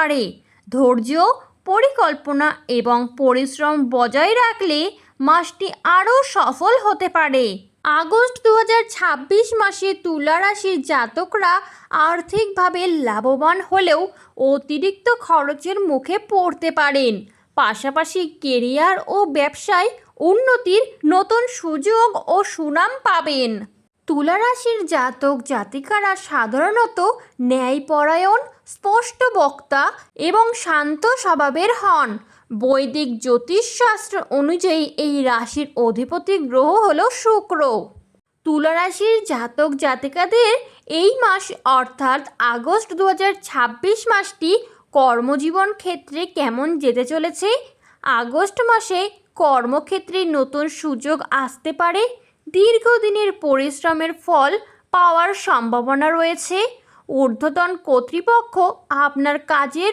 পারে। ধৈর্য, পরিকল্পনা এবং পরিশ্রম বজায় রাখলে মাসটি আরও সফল হতে পারে। আগস্ট 2026 মাসে তুলা রাশির জাতকরা আর্থিকভাবে লাভবান হলেও অতিরিক্ত খরচের মুখে পড়তে পারেন। পাশাপাশি কেরিয়ার ও ব্যবসায় উন্নতির নতুন সুযোগ ও সুনাম পাবেন। তুলা রাশির জাতক জাতিকারা সাধারণত ন্যায়পরায়ণ, স্পষ্টবক্তা এবং শান্ত স্বভাবের হন। বৈদিক জ্যোতিষশাস্ত্র অনুযায়ী এই রাশির অধিপতি গ্রহ হল শুক্র। তুলা রাশির জাতক জাতিকাদের এই মাস অর্থাৎ আগস্ট 2026 মাসটি কর্মজীবন ক্ষেত্রে কেমন যেতে চলেছে? আগস্ট মাসে কর্মক্ষেত্রে নতুন সুযোগ আসতে পারে। দীর্ঘদিনের পরিশ্রমের ফল পাওয়ার সম্ভাবনা রয়েছে। ঊর্ধ্বতন কর্তৃপক্ষ আপনার কাজের